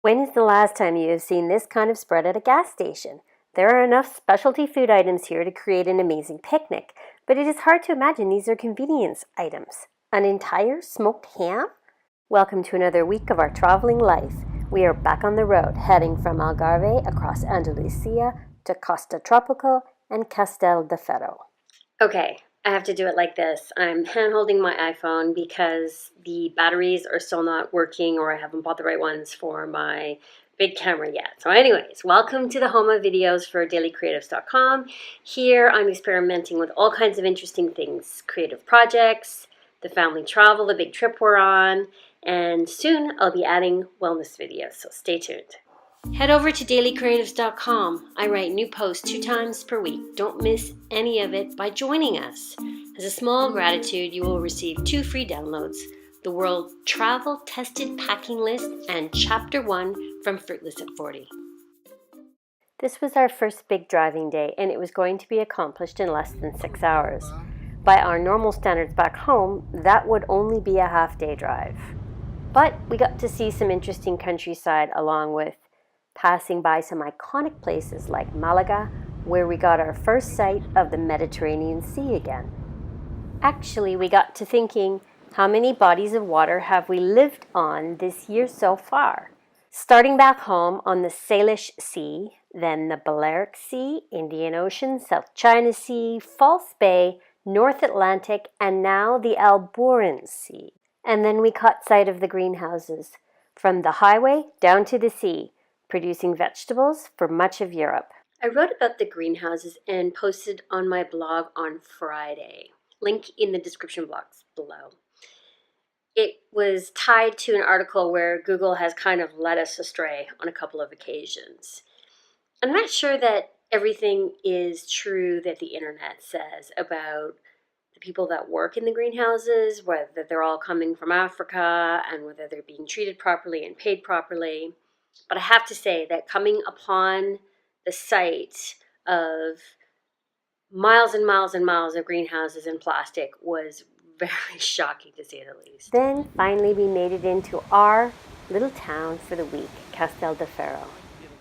When is the last time you have seen this kind of spread at a gas station? There are enough specialty food items here to create an amazing picnic, but it is hard to imagine these are convenience items. An entire smoked ham? Welcome to another week of our traveling life. We are back on the road, heading from Algarve across Andalusia to Costa Tropical and Castell de Ferro. Okay, I have to do it like this. I'm hand-holding my iPhone because the batteries are still not working, or I haven't bought the right ones for my big camera yet. So anyways, welcome to the home of videos for dailycreatives.com. Here I'm experimenting with all kinds of interesting things, creative projects, the family travel, the big trip we're on, and soon I'll be adding wellness videos, so stay tuned. Head over to dailycreatives.com. I write new posts 2 times per week. Don't miss any of it by joining us. As a small gratitude, you will receive 2 free downloads: the World Travel Tested Packing List and Chapter 1 from Fruitless at 40. This was our first big driving day, and it was going to be accomplished in less than 6 hours. By our normal standards back home, that would only be a half-day drive. But we got to see some interesting countryside, along with passing by some iconic places like Malaga, where we got our first sight of the Mediterranean Sea again. Actually, we got to thinking, how many bodies of water have we lived on this year so far? Starting back home on the Salish Sea, then the Balearic Sea, Indian Ocean, South China Sea, False Bay, North Atlantic, and now the Alboran Sea. And then we caught sight of the greenhouses, from the highway down to the sea, producing vegetables for much of Europe. I wrote about the greenhouses and posted on my blog on Friday. Link in the description box below. It was tied to an article where Google has kind of led us astray on a couple of occasions. I'm not sure that everything is true that the internet says about the people that work in the greenhouses, whether they're all coming from Africa and whether they're being treated properly and paid properly. But I have to say that coming upon the site of miles and miles and miles of greenhouses and plastic was very shocking, to say the least. Then finally we made it into our little town for the week, Castell de Ferro.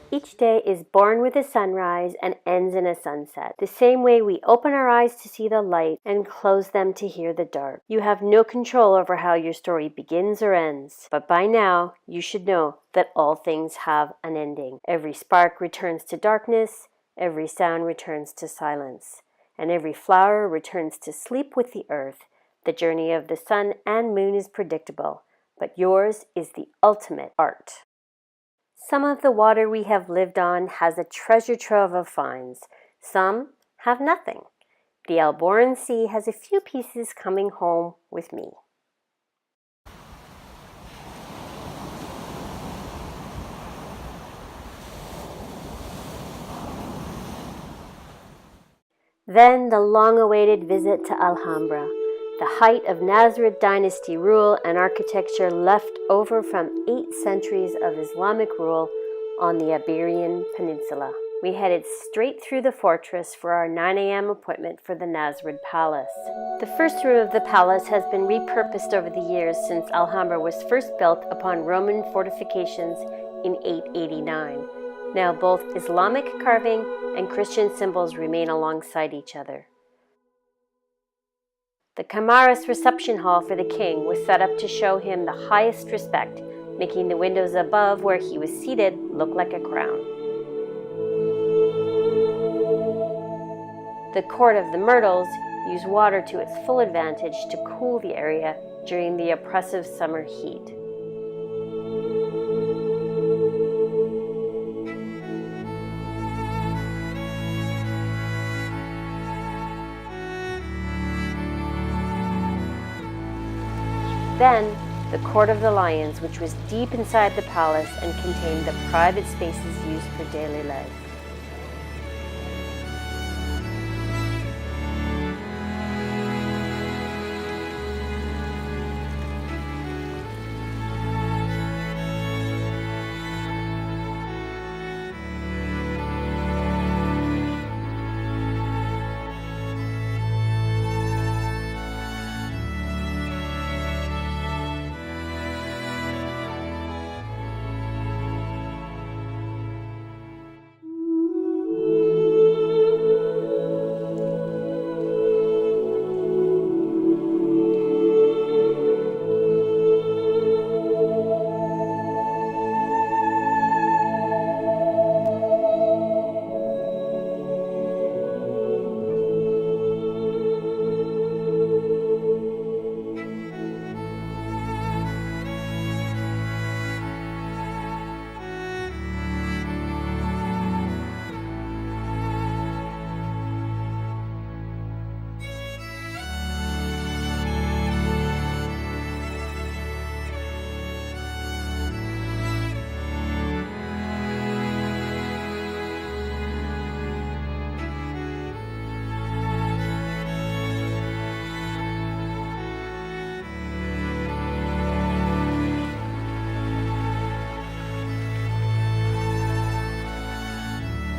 Each day is born with a sunrise and ends in a sunset, the same way we open our eyes to see the light and close them to hear the dark. You have no control over how your story begins or ends, but by now you should know that all things have an ending. Every spark returns to darkness, every sound returns to silence, and every flower returns to sleep with the earth. The journey of the sun and moon is predictable, but yours is the ultimate art. Some of the water we have lived on has a treasure trove of finds. Some have nothing. The Alboran Sea has a few pieces coming home with me. Then the long-awaited visit to Alhambra, the height of Nasrid dynasty rule and architecture left over from 8 centuries of Islamic rule on the Iberian Peninsula. We headed straight through the fortress for our 9 a.m. appointment for the Nasrid Palace. The first room of the palace has been repurposed over the years since Alhambra was first built upon Roman fortifications in 889. Now both Islamic carving and Christian symbols remain alongside each other. The Camaras reception hall for the king was set up to show him the highest respect, making the windows above where he was seated look like a crown. The court of the Myrtles used water to its full advantage to cool the area during the oppressive summer heat. Then, the Court of the Lions, which was deep inside the palace and contained the private spaces used for daily life.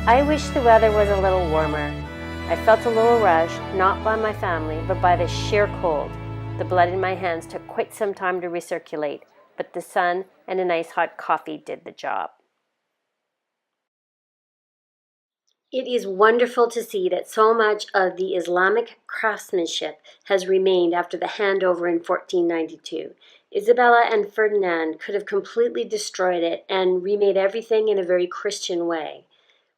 I wish the weather was a little warmer. I felt a little rushed, not by my family, but by the sheer cold. The blood in my hands took quite some time to recirculate, but the sun and a nice hot coffee did the job. It is wonderful to see that so much of the Islamic craftsmanship has remained after the handover in 1492. Isabella and Ferdinand could have completely destroyed it and remade everything in a very Christian way.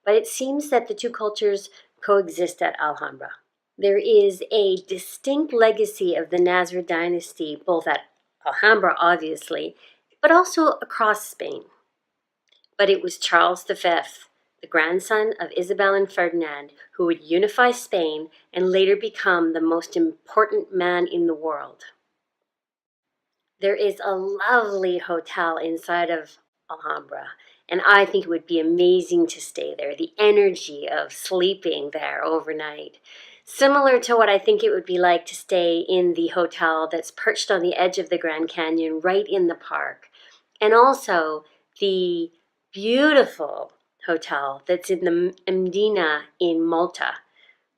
But it seems that the two cultures coexist at Alhambra. There is a distinct legacy of the Nasrid dynasty, both at Alhambra, obviously, but also across Spain. But it was Charles V, the grandson of Isabel and Ferdinand, who would unify Spain and later become the most important man in the world. There is a lovely hotel inside of Alhambra, and I think it would be amazing to stay there. The energy of sleeping there overnight. Similar to what I think it would be like to stay in the hotel that's perched on the edge of the Grand Canyon right in the park. And also the beautiful hotel that's in the Mdina in Malta.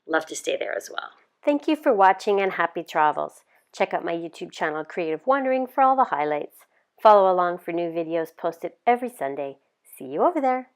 Love to stay there as well. Thank you for watching and happy travels. Check out my YouTube channel, Creative Wandering, for all the highlights. Follow along for new videos posted every Sunday. See you over there.